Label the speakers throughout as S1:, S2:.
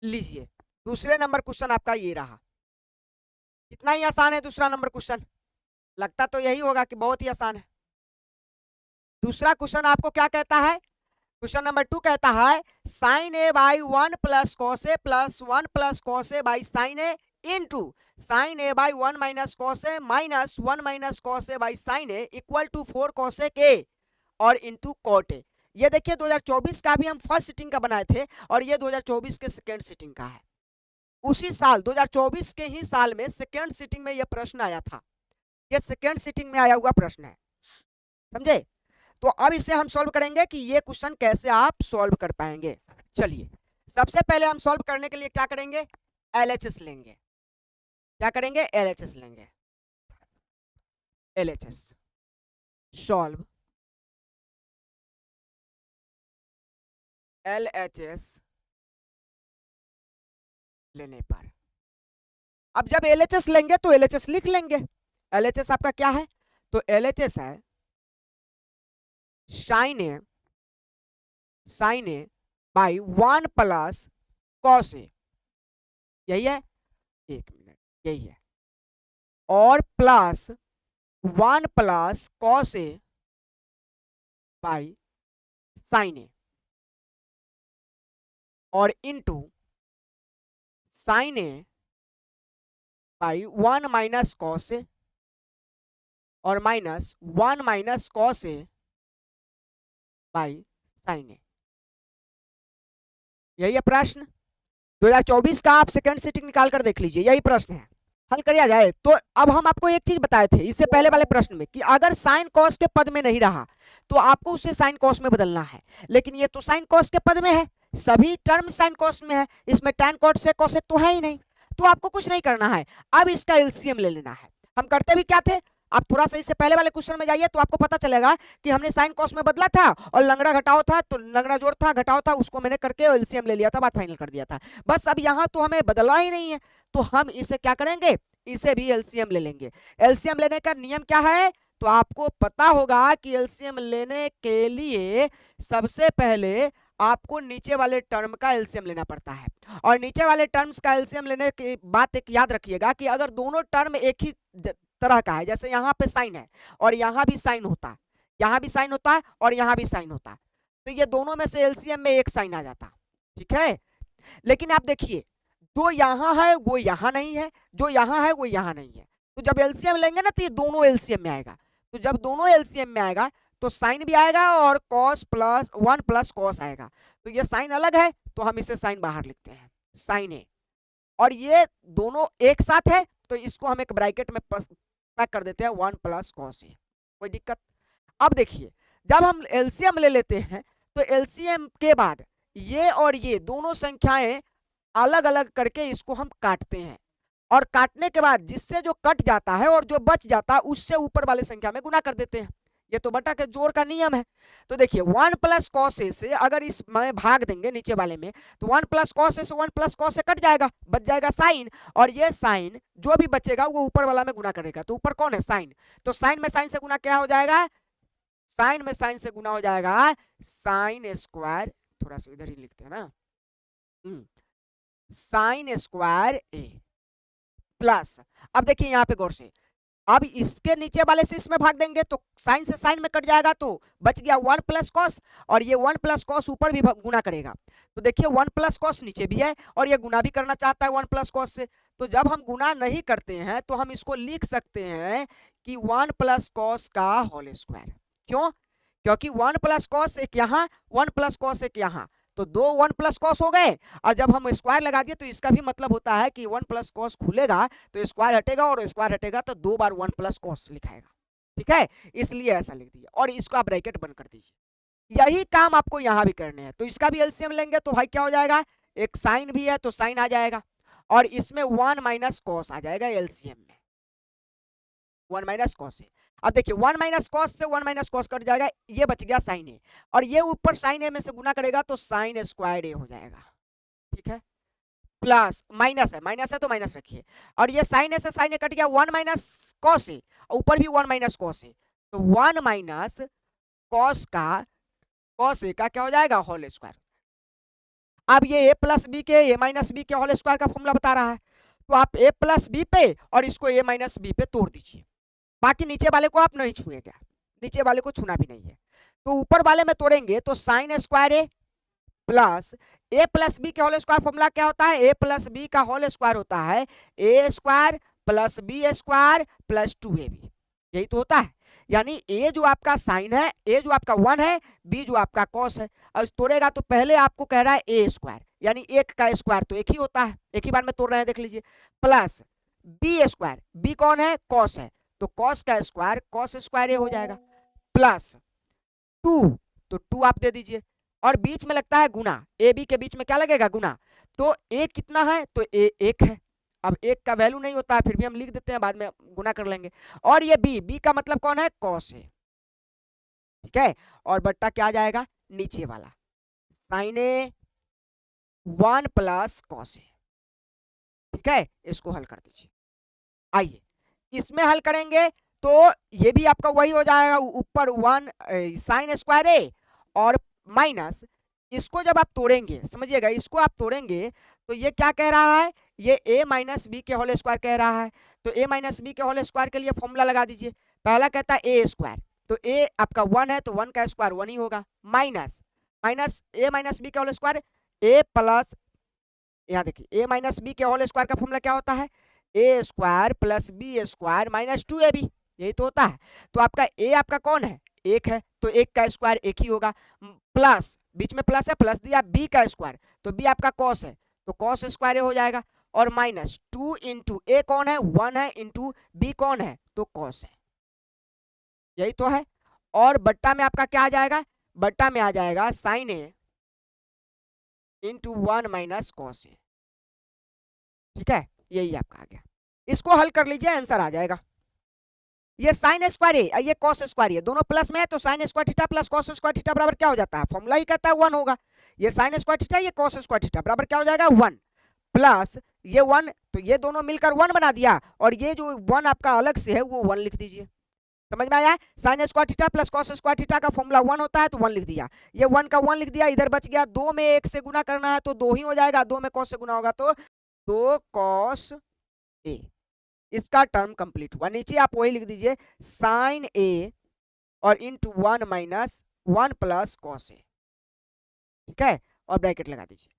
S1: लीजिए दूसरे number question आपका ये रहा। कितना ही आसान है दूसरा नंबर क्वेश्चन, लगता तो यही होगा कि बहुत ही आसान है। दूसरा क्वेश्चन आपको क्या कहता है, क्वेश्चन नंबर 2 कहता है sine A by 1 plus cos A plus 1 plus cos A by sine A into sine A by 1 minus cos A minus 1 minus cos A by sine A equal to 4 cosec A और into cot ए। ये देखिए 2024 का भी हम first sitting का बनाए थे और ये 2024 के सेकेंड सिटिंग का है। उसी साल 2024 के ही साल में सेकेंड सिटिंग में यह प्रश्न आया था, ये सेकेंड सिटिंग में आया हुआ प्रश्न है, समझे। तो अब इसे हम सॉल्व करेंगे कि ये क्वेश्चन कैसे आप सॉल्व कर पाएंगे। चलिए सबसे पहले हम सॉल्व करने के लिए क्या करेंगे, एलएचएस लेंगे। क्या करेंगे, एलएचएस लेंगे। एलएचएस सॉल्व, एलएचएस लेने पर अब जब एलएचएस लेंगे तो एलएचएस लिख लेंगे। एलएचएस आपका क्या है, तो एलएचएस है sine A by 1 plus cos A, यही है, एक मिनट, यही है, और plus 1 plus cos A by sine A और into sine A by 1 minus cos A और minus 1 minus cos A by sine A. यही है प्रश्न 2024 का, आप सेकंड सिटिंग निकाल कर देख लीजिए, यही प्रश्न है, हल किया जाए। तो अब हम आपको एक चीज बताए थे इससे पहले वाले प्रश्न में कि अगर साइन कॉस के पद में नहीं रहा तो आपको उसे साइन कॉस में बदलना है, लेकिन ये तो साइन कॉस के पद में है, सभी टर्म साइन कॉस में है, इसमें tan cos से cos तो है ही नहीं, तो आपको कुछ नहीं करना है, अब इसका एलसीएम ले लेना है। हम करते भी क्या थे, आप थोड़ा सा इससे पहले वाले क्वेश्चन में जाइए तो आपको पता चलेगा कि हमने साइन कॉस में बदला था और लंगड़ा घटाओ था, तो लंगड़ा जोड़ था घटाओ था, उसको मैंने करके एलसीएम ले लिया था, बात फाइनल कर दिया था। बस अब यहाँ तो हमें बदलना ही नहीं है, तो हम इसे क्या करेंगे, इसे भी एलसीएम ले लेंगे। एलसीएम लेने का नियम क्या है, तो आपको पता होगा कि एलसीएम लेने के लिए सबसे पहले आपको नीचे वाले टर्म का एलसीएम लेना पड़ता है, और नीचे वाले टर्म्स का एलसीएम लेने की बात एक याद रखिएगा कि अगर दोनों टर्म एक ही तरह का है, जैसे यहाँ पे साइन है और यहाँ भी साइन होता है, यहाँ भी साइन होता है और यहाँ भी साइन होता है, तो ये दोनों में से एलसीएम में एक साइन आ जाता, ठीक है। लेकिन आप देखिए जो यहाँ है वो यहाँ नहीं है, जो यहाँ है वो यहाँ नहीं है, तो जब एलसीएम लेंगे ना तो ये दोनों एलसीएम में आएगा, तो जब दोनों एलसीएम में आएगा तो साइन भी आएगा और कॉस प्लस 1 प्लस कॉस आएगा, तो ये साइन अलग है तो हम इसे साइन बाहर लिखते हैं, साइन ए, और ये दोनों एक साथ है तो इसको हम एक ब्रैकेट में पैक कर देते हैं 1 प्लस कॉस ए, कोई दिक्कत। अब देखिए जब हम एलसीएम ले लेते हैं तो एलसीएम के बाद ये और ये दोनों संख्याएं अलग अलग करके इसको हम काटते हैं, और काटने के बाद जिससे जो कट जाता है और जो बच जाता है उससे ऊपर वाले संख्या में गुना कर देते हैं, ये तो बटा के जोड़ का नियम है। तो देखिए 1 प्लस कॉस ए से अगर इस में भाग देंगे नीचे वाले में तो 1 प्लस कॉस ए से 1 प्लस कॉस ए कट जाएगा, बच जाएगा साइन, और ये साइन जो भी बचेगा वो ऊपर वाला में गुना करेगा, तो ऊपर कौन है, साइन, तो साइन में साइन से गुना क्या हो जाएगा, साइन में साइन से गुना हो जाएगा साइन स्क्वायर, थोड़ा सा इधर ही लिखते हैं ना, साइन स्क्वायर ए प्लस, अब देखिए यहाँ पे गौर से, अब इसके नीचे वाले से इसमें भाग देंगे तो साइन से साइन में कट जाएगा, तो बच गया 1 प्लस कॉस, और ये 1 प्लस कॉस ऊपर भी गुना करेगा, तो देखिए 1 प्लस कॉस नीचे भी है और ये गुना भी करना चाहता है 1 प्लस कॉस से, तो जब हम गुना नहीं करते हैं तो हम इसको लिख सकते हैं कि 1 प्लस कॉस का होल स्क्वायर। क्यों, क्योंकि 1 प्लस कॉस एक यहाँ, 1 प्लस कॉस एक यहाँ, तो दो 1 प्लस कॉस हो गए, और जब हम स्क्वायर लगा दिए तो इसका भी मतलब होता है कि 1 प्लस कॉस खुलेगा तो स्क्वायर हटेगा, और स्क्वायर हटेगा तो 2 बार 1 प्लस कॉस लिखाएगा, ठीक है, इसलिए ऐसा लिख दिया, और इसको आप ब्रैकेट बंद कर दीजिए। यही काम आपको यहाँ भी करने हैं, तो इसका भी एलसीएम लेंगे तो भाई क्या हो जाएगा, एक साइन भी है तो साइन आ जाएगा, और इसमें 1 माइनस कॉस आ जाएगा एलसीएम में, 1 माइनस कॉस है। अब देखिए 1 माइनस कॉस से 1 माइनस कॉस कट जाएगा, ये बच गया साइन ए, और ये ऊपर साइन ए में से गुना करेगा तो साइन स्क्वायर ए हो जाएगा, ठीक है, प्लस माइनस है तो माइनस रखिए, और ये साइन ए से साइन ए कट गया, 1 माइनस कॉस ए, ऊपर भी 1 माइनस कॉस ए, तो 1 माइनस कॉस ए का क्या हो जाएगा, होल स्क्वायर। अब ये a प्लस बी के a माइनस बी के होल स्क्वायर का फॉर्मूला बता रहा है, तो आप a प्लस बी पे और इसको a माइनस बी पे तोड़ दीजिए। बाकी नीचे वाले को आप नहीं छुएंगे, नीचे वाले को छूना भी नहीं है। तो ऊपर वाले में तोड़ेंगे तो sine square A plus A plus B के होल स्क्वायर फॉर्मूला क्या होता है, ए प्लस बी का होल स्क्वायर होता है A square plus B square plus 2ab, यही तो होता है। यानी ए जो आपका साइन है, ए जो आपका 1 है, बी जो आपका कॉस है। और तोड़ेगा तो पहले आपको कह रहा है ए स्क्वायर, यानी एक का स्क्वायर तो एक ही होता है, एक ही बार में तोड़ रहे हैं, देख लीजिए, प्लस बी स्क्वायर, बी कौन है, कॉस है, तो कॉस का स्क्वायर कॉस स्क्वायर ए हो जाएगा, प्लस 2, तो 2 आप दे दीजिए, और बीच में लगता है गुना, ए बी के बीच में क्या लगेगा, गुना। तो ए कितना है, तो ए 1 है। अब एक का वैल्यू नहीं होता है, फिर भी हम लिख देते हैं, बाद में गुना कर लेंगे। और ये बी, बी का मतलब कौन है, कॉस है, ठीक है। और बट्टा क्या आ जाएगा, नीचे वाला साइन ए 1 प्लस कॉस ए, ठीक है। इसको हल कर दीजिए। आइए इसमें हल करेंगे तो ये भी आपका वही हो जाएगा, ऊपर 1 साइन स्क्वायर ए और माइनस, इसको जब आप तोड़ेंगे, समझिएगा, इसको आप तोड़ेंगे तो ये क्या कह रहा है, ये a माइनस बी के होल स्क्वायर कह रहा है। तो a माइनस बी के होल स्क्वायर के लिए फॉर्मूला लगा दीजिए। पहला कहता है a स्क्वायर, तो a आपका 1 है तो 1 का स्क्वायर 1 ही होगा, minus minus a minus b के होल स्क्वायर a प्लस, यहाँ देखिए a माइनस बी के होल स्क्वायर का फॉर्मूला क्या होता है, a square plus B square minus 2ab, यही तो होता है। तो आपका a आपका कौन है, 1 है, तो 1 का स्क्वायर 1 ही होगा, प्लस बीच में प्लस है, प्लस दिया b का स्क्वायर, तो b आपका कॉस है, तो कॉस स्क्वायर हो जाएगा, और माइनस 2 इंटू ए कौन है, 1 है, इंटू बी कौन है, तो कॉस है, यही तो है। और बट्टा में आपका क्या आ जाएगा, बट्टा में आ जाएगा sign A into 1 minus cos ए, ठीक है, यही आपका आ गया। इसको हल कर लीजिए, आंसर आ जाएगा। ये साइन स्क्वायर है, ये कॉस स्क्वायर है, दोनों प्लस में है, तो sine square theta plus cos square theta बराबर क्या हो जाता है, फॉर्मूला ही कहता है 1 होगा। ये साइन स्क्वायर थीटा, ये कॉस स्क्वायर थीटा बराबर क्या हो जाएगा, 1 प्लस ये 1, तो ये दोनों मिलकर 1 बना दिया, और ये जो 1 आपका अलग से है वो 1 लिख दीजिए। समझ में आया, sine square theta plus cos square theta का फॉर्मूला 1 होता है, तो 1 लिख दिया, ये 1 का 1 लिख दिया, इधर बच गया 2 में 1 से गुना करना है तो 2 ही हो जाएगा, 2 में कॉस से गुना होगा तो 2 कॉस ए, इसका टर्म कंप्लीट हुआ। नीचे आप वही लिख दीजिए, साइन ए और इंटू 1 माइनस 1 प्लस कॉस ए, ठीक है, और ब्रैकेट लगा दीजिए।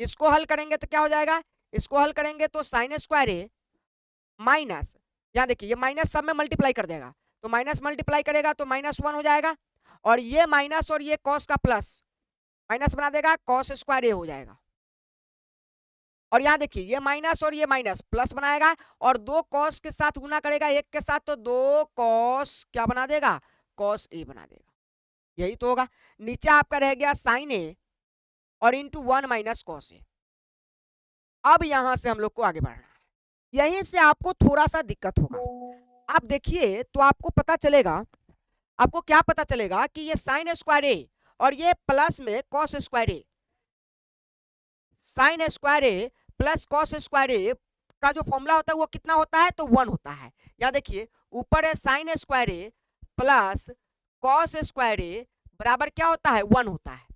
S1: इसको हल करेंगे तो क्या हो जाएगा, इसको हल करेंगे तो साइन स्क्वायर ए माइनस, यहाँ देखिए ये माइनस सब में मल्टीप्लाई कर देगा, तो माइनस मल्टीप्लाई करेगा तो -1 हो जाएगा, और ये माइनस और ये कॉस का प्लस माइनस बना देगा, कॉस स्क्वायर ए हो जाएगा। और यहाँ देखिए ये माइनस और ये माइनस प्लस बनाएगा, और 2 कॉस के साथ गुना करेगा 1 के साथ, तो 2 कॉस क्या बना देगा, कॉस ए बना देगा, यही तो होगा। नीचे आपका रह गया साइन ए और इंटू 1 माइनस कॉस ए। अब यहां से हम लोग को आगे बढ़ना है, यहीं से आपको थोड़ा सा दिक्कत होगा। आप देखिए तो आपको पता चलेगा, आपको क्या पता चलेगा कि ये साइन स्क्वायर ए और ये प्लस में cos square A, sign square A plus cos square ए का जो फॉर्मूला होता है वो कितना होता है, तो 1 होता है। यहाँ देखिए ऊपर है sign square A plus cos square ए बराबर क्या होता है, 1 होता है।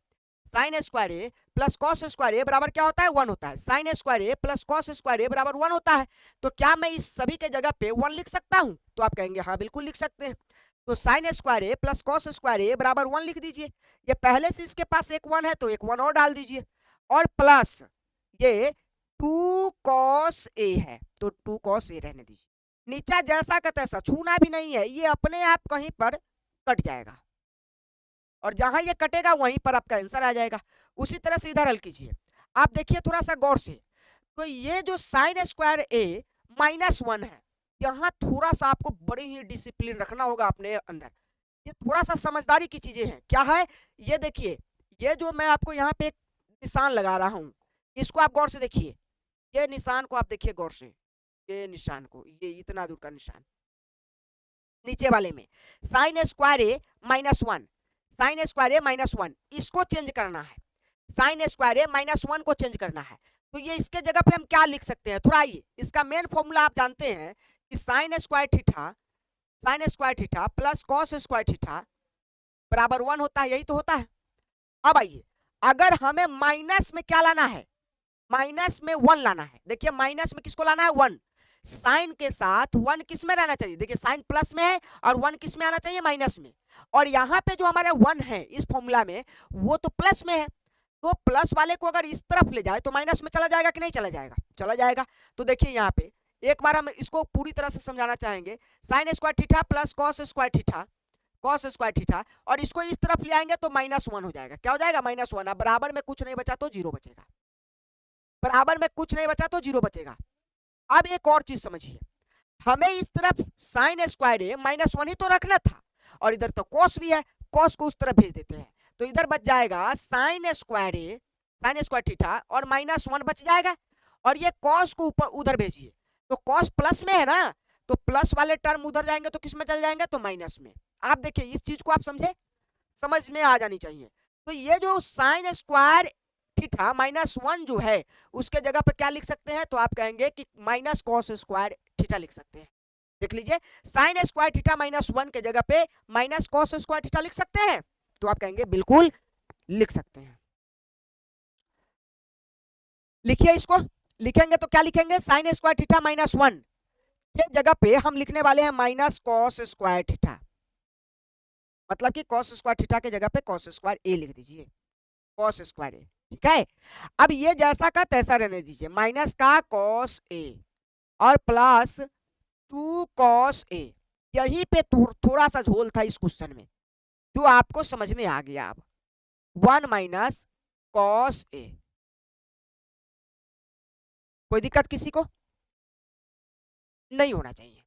S1: Sign square A plus cos square ए बराबर क्या होता है, 1 होता है। Sign square A plus cos square ए बराबर 1 होता है। तो क्या मैं इस सभी के जगह पे 1 लिख सकता हूं, तो आप कहेंगे हाँ बिल्कुल लिख सकते हैं। तो sine square A plus cos square ए बराबर 1 लिख दीजिए। ये पहले से इसके पास एक 1 है तो एक 1 और डाल दीजिए, और प्लस ये 2 कॉस ए है तो 2 कॉस ए रहने दीजिए। नीचा जैसा का तैसा, छूना भी नहीं है, ये अपने आप कहीं पर कट जाएगा, और जहां ये कटेगा वहीं पर आपका आंसर आ जाएगा। उसी तरह से इधर हल कीजिए। आप देखिए थोड़ा सा गौर से, तो ये जो साइन स्क्वायर ए -1 है, यहाँ थोड़ा सा आपको बड़ी ही डिसिप्लिन रखना होगा अपने अंदर। ये थोड़ा सा समझदारी की चीजें हैं। क्या है, ये देखिए, ये जो मैं आपको यहाँ पे एक निशान लगा रहा हूँ, इसको आप गौर से देखिए, ये निशान को आप देखिए गौर से, ये निशान को, ये इतना दूर का निशान नीचे वाले में, साइन स्क्वायर ए -1, साइन स्क्वायर ए -1, इसको चेंज करना है। साइन स्क्वायर ए -1 को चेंज करना है, तो ये इसके जगह पे हम क्या लिख सकते हैं, थोड़ा आइए, इसका मेन फॉर्मूला आप जानते हैं कि sine square theta plus cos square theta बराबर 1 होता है, यही तो होता है। अब आइए, अगर हमें माइनस में क्या लाना है, माइनस में 1 लाना है। देखिए माइनस में किसको लाना है, 1। साइन के साथ 1 किस में रहना चाहिए, देखिए साइन प्लस में है और 1 किस में आना चाहिए, माइनस में। और यहाँ पे जो हमारा 1 है इस फॉर्मूला में वो तो प्लस में है, तो प्लस वाले को अगर इस तरफ ले जाए तो माइनस में चला जाएगा कि नहीं चला जाएगा, चला जाएगा। तो देखिए यहाँ पे एक बार हम इसको पूरी तरह से समझाना चाहेंगे, sine square theta plus cos square theta, cos square theta, और इसको इस तरफ ले आएंगे तो -1 हो जाएगा। क्या हो जाएगा, -1। अब बराबर में कुछ नहीं बचा तो 0 बचेगा, बराबर में कुछ नहीं बचा तो 0 बचेगा। अब एक और चीज समझिए, हमें इस तरफ साइन स्क्वायर ए -1 ही तो रखना था, और इधर तो कॉस भी है, कॉस को उस तरफ भेज देते हैं, तो इधर बच जाएगा साइन स्क्वायर ए, साइन स्क्वायर थीटा और -1 बच जाएगा, और ये कॉस को ऊपर उधर भेजिए, तो कॉस प्लस में है ना, तो प्लस वाले टर्म उधर जाएंगे तो किस में चल जाएंगे, तो माइनस में। आप देखिए इस चीज को आप समझे, समझ में आ जानी चाहिए। तो ये जो साइन स्क्वायर थीटा -1 जो है उसके जगह पे क्या लिख सकते हैं, तो आप कहेंगे कि माइनस कॉस स्क्वायर थीटा लिख सकते हैं। देख लीजिए साइन स्क्वायर थीटा -1 के जगह पे माइनस कॉस स्क्वायर थीटा लिख सकते हैं, तो आप कहेंगे बिल्कुल लिख सकते हैं। लिखिए इसको, लिखेंगे तो क्या लिखेंगे, साइन स्क्वायर थीटा -1 के जगह पे हम लिखने वाले हैं माइनस कॉस स्क्वायर थीटा, मतलब कि कॉस स्क्वायर थीटा के जगह पे कॉस स्क्वायर ए लिख दीजिए, कॉस स्क्वायर ए, ठीक है। अब ये जैसा का तैसा रहने दीजिए, माइनस का कॉस ए और प्लस 2 कॉस ए। यहीं पे थोड़ा सा झोल था इस क्वेश्चन में जो आपको समझ में आ गया। अब 1 माइनस कॉस ए, कोई दिक्कत किसी को नहीं होना चाहिए।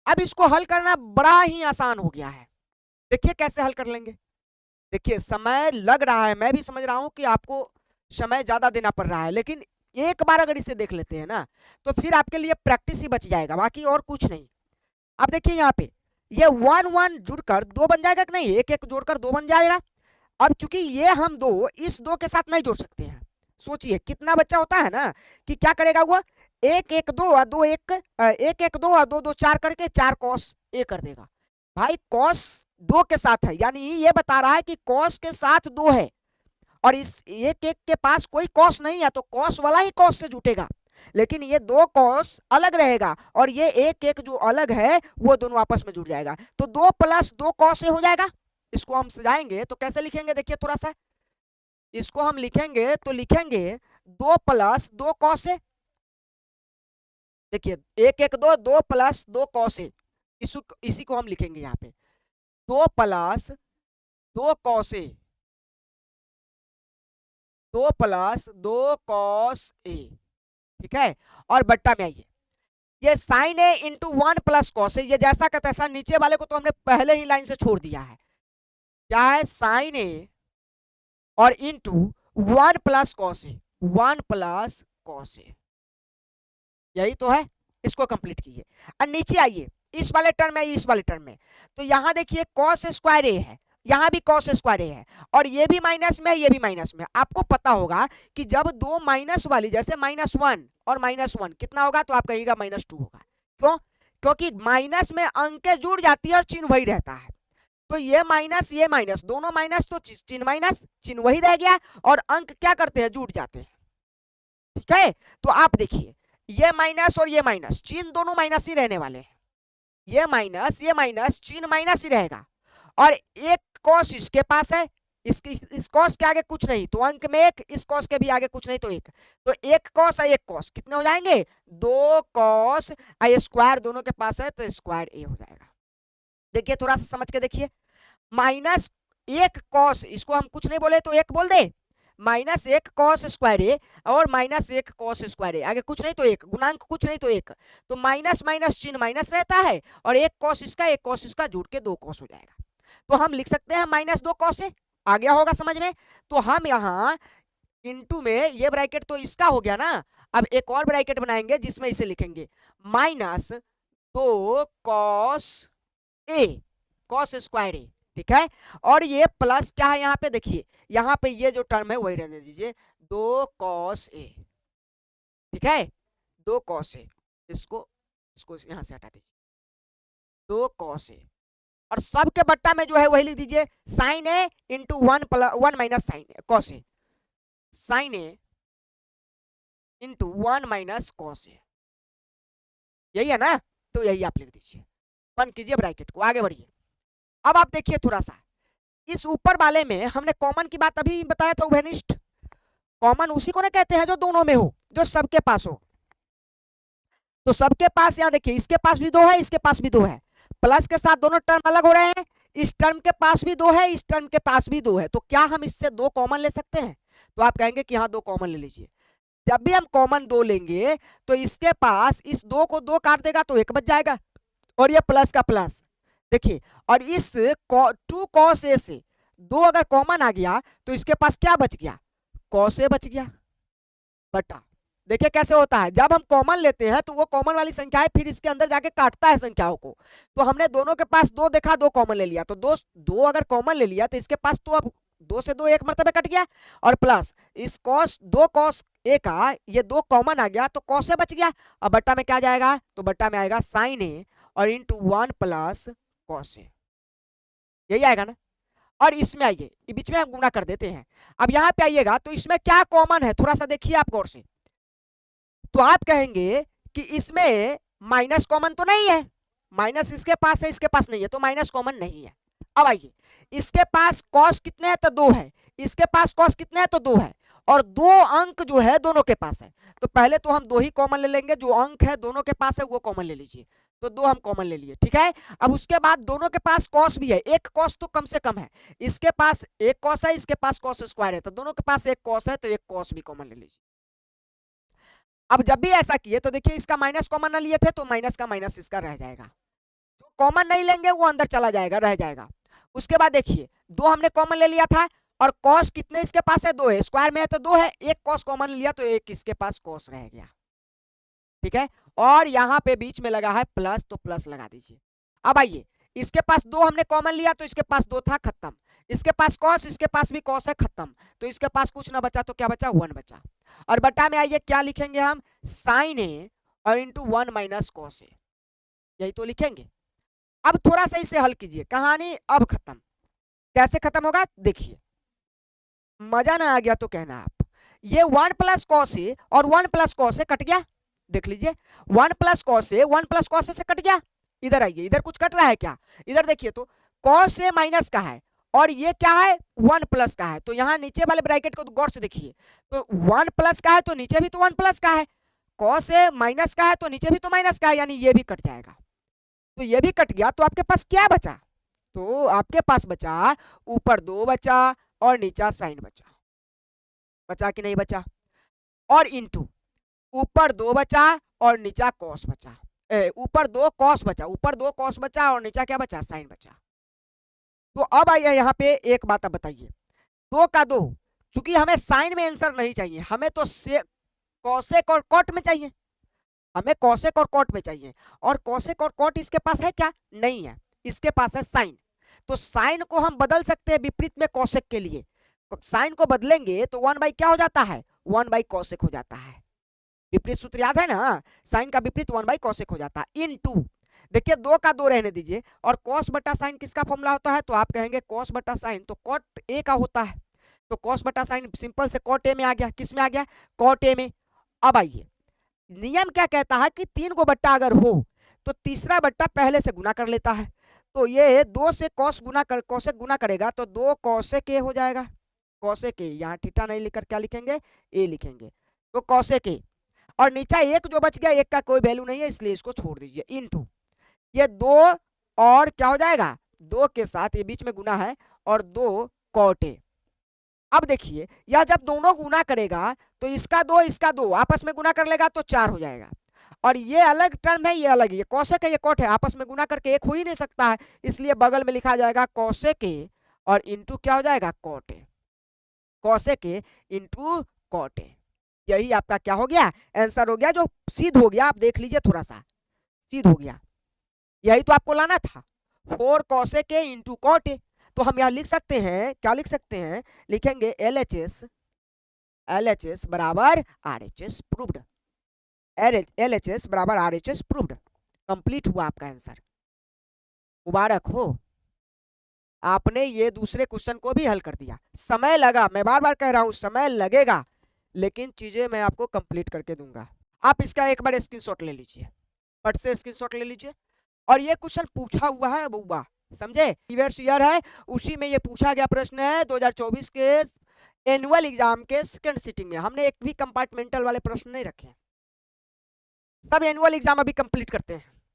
S1: अब इसको हल करना बड़ा ही आसान हो गया है, देखिए कैसे हल कर लेंगे। देखिए समय लग रहा है, मैं भी समझ रहा हूं कि आपको समय ज्यादा देना पड़ रहा है, लेकिन एक बार अगर इसे देख लेते हैं ना तो फिर आपके लिए प्रैक्टिस ही बच जाएगा, बाकी और कुछ नहीं। अब देखिए यहाँ पे ये 1 1 जुड़कर 2 बन जाएगा कि नहीं, 1 1 जोड़कर 2 बन जाएगा। अब चूंकि ये हम 2 इस 2 के साथ नहीं जोड़ सकते हैं, सोचिए कितना बच्चा होता है ना कि क्या करेगा वो 1 1 2 और 2 1 1 1 2 और 2 2 4 करके 4 कॉस ए कर देगा। भाई कॉस 2 के साथ है, यानी ये बता रहा है कि कॉस के साथ 2 है और इस 1 1 के पास कोई कॉस नहीं है, तो कॉस वाला ही कॉस से जुटेगा, लेकिन ये 2 कॉस अलग रहेगा और ये 1 1 जो अलग है वो दोनों आपस में जुड़ जाएगा, तो 2 + 2 कॉस ए हो जाएगा। इसको हम सजाएंगे तो कैसे लिखेंगे, देखिए थोड़ा सा इसको हम लिखेंगे तो लिखेंगे 2 + 2 कॉस ए। देखिए 1 1 2 2 + 2 कॉस ए, इसी को हम लिखेंगे यहाँ पे 2 + 2 कॉस ए, 2 + 2 कॉस ए, ठीक है। और बट्टा में आइए ये sign A into 1 + cos A, ये जैसा का तैसा, नीचे वाले को तो हमने पहले ही लाइन से छोड़ दिया है, क्या है साइन ए और into 1 + cos A, 1 + cos A, यही तो है। इसको कंप्लीट कीजिए और नीचे आइए इस वाले टर्म में, इस वाले टर्म में, तो यहां देखिए कॉस स्क्वायर ए है, यहां भी कॉस स्क्वायर ए है और ये भी माइनस में है, ये भी माइनस में। आपको पता होगा कि जब दो माइनस वाली, जैसे -1 और -1 कितना होगा, तो आप कहिएगा -2 होगा। क्यों, क्योंकि माइनस में अंकें जुड़ जाती है और चिन्ह वही रहता है, तो ये माइनस दोनों माइनस, तो चिन्ह माइनस, चिन्ह वही रह गया और अंक क्या करते हैं, जुड़ जाते हैं, ठीक है। तो आप देखिए ये माइनस और ये माइनस, चिन्ह दोनों माइनस ही रहने वाले हैं, ये माइनस चिन्ह माइनस ही रहेगा, और एक कॉस इसके पास है, इस कॉस के आगे कुछ नहीं तो अंक में 1, इस कॉस के भी आगे कुछ नहीं तो 1, तो 1 कॉस और 1 कॉस कितने हो जाएंगे, 2 कॉस और स्क्वायर दोनों के पास है तो स्क्वायर ए हो जाएगा। देखिए थोड़ा सा समझ के देखिए, -1 कॉस, इसको हम कुछ नहीं बोले तो 1 बोल दे, -1 कॉस स्क्वायर ए और -1 कॉस स्क्वायर ए, आगे कुछ नहीं तो 1, गुणांक कुछ नहीं तो 1, तो माइनस माइनस चिन्ह माइनस रहता है और 1 कॉस इसका 1 कॉस इसका जुड़ के 2 कॉस हो जाएगा, तो हम लिख सकते हैं -2 कॉस ए। आ गया होगा समझ में। तो हम यहाँ इनटू में ये ब्रैकेट तो इसका हो गया ना, अब एक और ब्रैकेट बनाएंगे जिसमें इसे लिखेंगे -2 कॉस ए, कॉस स्क्वायर ए, ठीक है। और ये प्लस क्या है यहाँ पे, देखिए यहाँ पे ये जो टर्म है वही रहने दीजिए, 2 कॉस ए, ठीक है, 2 कॉस ए, इसको यहाँ से हटा दीजिए, 2 कॉस ए, और सब के बट्टा में जो है वही लिख दीजिए sign A into 1 minus sign A cos A, sign A into 1 minus cos A, यही है ना? तो यही आप लिख दीजिए, बंद कीजिए ब्रैकेट को, आगे बढ़िए। अब आप देखिए थोड़ा सा, इस ऊपर वाले में हमने कॉमन की बात अभी बताया था, उभयनिष्ठ। कॉमन उसी को ना कहते हैं जो दोनों में हो, जो सबके पास हो। तो सबके पास यहां देखिए, इसके पास भी 2 है, इसके पास भी 2 है, प्लस के साथ दोनों टर्म अलग हो रहे हैं। इस टर्म के पास भी 2 है, इस टर्म के पास भी 2 है, तो क्या हम इससे 2 कॉमन ले सकते हैं? तो आप कहेंगे कि हाँ 2 कॉमन ले लीजिए। जब भी हम कॉमन 2 लेंगे तो इसके पास इस 2 को 2 काट देगा तो 1 बच जाएगा, और ये प्लस का प्लस देखिए, और इस 2 cos a से 2 अगर कॉमन आ गया तो इसके पास क्या बच गया? cos a बच गया बटा। देखिए कैसे होता है, जब हम कॉमन लेते हैं तो वो कॉमन वाली संख्या है, फिर इसके अंदर जाके काटता है संख्याओं को। तो हमने दोनों के पास 2 देखा, 2 कॉमन ले लिया, तो 2 अगर कॉमन ले लिया तो इसके पास तो अब 2 से 2 एक मर्तबे कट गया, और प्लस इस दो cos a का ये 2 कॉमन आ गया तो cos a बच गया। अब बट्टा में क्या जाएगा? तो बट्टा में आएगा sin a और इंटू 1 प्लस cos a, यही आएगा ना? और इसमें आइए, बीच में हम गुणा कर देते हैं। अब यहाँ पे आइएगा तो इसमें क्या कॉमन है, थोड़ा सा देखिए आप गौर से। तो आप कहेंगे कि इसमें माइनस कॉमन तो नहीं है, माइनस इसके पास है, इसके पास नहीं है, तो माइनस कॉमन नहीं है। अब आइए, इसके पास कॉस कितने हैं? तो 2 है, इसके पास कॉस कितने हैं? तो 2 है, और 2 अंक जो है दोनों के पास है। तो पहले तो हम 2 ही कॉमन ले लेंगे, जो अंक है दोनों के पास है वो कॉमन ले लीजिए। तो 2 हम कॉमन ले लिए, ठीक है। अब उसके बाद दोनों के पास कॉस भी है, एक कॉस तो कम से कम है, इसके पास एक कॉस है, इसके पास कॉस स्क्वायर है, तो दोनों के पास एक कॉस है, तो एक कॉस भी कॉमन ले लीजिए। अब जब भी ऐसा किए तो देखिए, इसका माइनस कॉमन ना लिए थे तो माइनस का माइनस इसका रह जाएगा, जो कॉमन नहीं लेंगे वो अंदर चला जाएगा, रह जाएगा। उसके बाद देखिए 2 हमने कॉमन ले लिया था, और कॉस कितने इसके पास है? 2 है, स्क्वायर में है तो 2 है, एक कॉस कॉमन लिया तो एक इसके पास कॉस रह गया, ठीक है। और यहाँ पे बीच में लगा है प्लस, तो प्लस लगा दीजिए। अब आइए, इसके पास 2 हमने कॉमन लिया तो इसके पास 2 था, खत्म। इसके पास कॉस, इसके पास भी कॉस है, खत्म। तो इसके पास कुछ ना बचा, तो क्या बचा? 1 बचा। और बटा में आइए क्या लिखेंगे हम? साइन ए और इंटू 1 माइनस कॉस ए, यही तो लिखेंगे। अब थोड़ा सा इसे हल कीजिए, कहानी अब खत्म। कैसे खत्म होगा देखिए, मजा ना आ गया तो कहना आप। ये 1 प्लस कॉस ए और 1 प्लस कॉस ए कट गया, देख लीजिए 1 प्लस कॉस ए 1 प्लस कॉस ए से कट गया। इधर आइए, इधर कुछ कट रहा है क्या? इधर देखिए तो कॉस ए माइनस का है और ये क्या है? 1 प्लस का है, तो यहाँ नीचे वाले ब्रैकेट को गौर से देखिए, तो 1 प्लस का है तो नीचे भी तो 1 प्लस का है, कॉस ए माइनस का है तो नीचे भी तो माइनस का है, यानी ये भी कट जाएगा। तो ये भी कट गया, तो आपके पास क्या बचा? तो आपके पास बचा ऊपर 2 बचा और नीचा साइन बचा, बचा कि नहीं बचा? और इंटू ऊपर 2 बचा और नीचा कॉस बचा, ऊपर 2 कॉस बचा, ऊपर 2 कॉस बचा और नीचा क्या बचा? साइन बचा। तो अब आइए यहाँ पे एक बात अब बताइए, 2 का 2, चूंकि हमें साइन में आंसर नहीं चाहिए, हमें तो कॉसेक और कॉट में चाहिए, हमें कॉसेक और कॉट में चाहिए, और कॉसेक और कॉट इसके पास है क्या? नहीं है, इसके पास है साइन। तो साइन को हम बदल सकते हैं विपरीत में कॉसेक के लिए, साइन को बदलेंगे तो 1 बाई क्या हो जाता है? 1 बाई कॉसेक हो जाता है। विपरीत सूत्र याद है ना, साइन का विपरीत 1 बाई कॉसेक हो जाता है। इनटू देखिए 2 का 2 रहने दीजिए, और कॉस बटा साइन किसका फॉर्मूला होता है? तो आप कहेंगे कॉस बटा साइन तो कॉट ए का होता है, तो कॉस बटा साइन सिंपल से कॉट ए में आ गया। किस में आ गया? कॉट ए में। अब आइए, नियम क्या कहता है कि 3 को बट्टा अगर हो तो तीसरा बट्टा पहले से गुना कर लेता है, तो ये 2 से कॉस कॉसेक गुना करेगा तो 2 कॉसेक ए हो जाएगा, कॉसेक ए, यहाँ थीटा नहीं लिखकर क्या लिखेंगे? ए लिखेंगे, तो कॉसेक ए। और नीचा एक जो बच गया, एक का कोई वैल्यू नहीं है इसलिए इसको छोड़ दीजिए, इनटू ये 2 और क्या हो जाएगा? 2 के साथ ये बीच में गुना है और 2 कॉट ए। अब देखिए यह जब दोनों गुना करेगा तो इसका 2 इसका 2 आपस में गुना कर लेगा तो 4 हो जाएगा, और ये अलग टर्म है, ये अलग है, ये कॉसेक है ये कॉट है, आपस में गुना करके एक हो ही नहीं सकता है, इसलिए बगल में लिखा जाएगा कॉसेक ए और इंटू क्या हो जाएगा? Cot A, cosec A into cot A. यही आपका क्या हो गया? आंसर हो गया, जो सिद्ध हो गया। आप देख लीजिए थोड़ा सा, सिद्ध हो गया, यही तो आपको लाना था, 4 cosec A into cot A. तो हम यहाँ लिख सकते हैं, क्या लिख सकते हैं? लिखेंगे LHS बराबर RHS प्रूव्ड, LHS बराबर RHS प्रूव्ड। कंप्लीट हुआ आपका आंसर, मुबारक हो, आपने ये दूसरे क्वेश्चन को भी हल कर दिया। समय लगा, मैं बार बार कह रहा हूं समय लगेगा, लेकिन चीजें मैं आपको कंप्लीट करके दूंगा। आप इसका एक बार स्क्रीनशॉट ले लीजिए, फट से स्क्रीनशॉट ले लीजिए। और ये क्वेश्चन पूछा हुआ है बउआ, समझे, प्रीवियस ईयर है, उसी में ये पूछा गया प्रश्न है 2024 के एनुअल एग्जाम के सेकंड सिटिंग में। हमने एक भी कंपार्टमेंटल वाले प्रश्न नहीं रखे हैं, सब एनुअल एग्जाम अभी कंप्लीट करते हैं।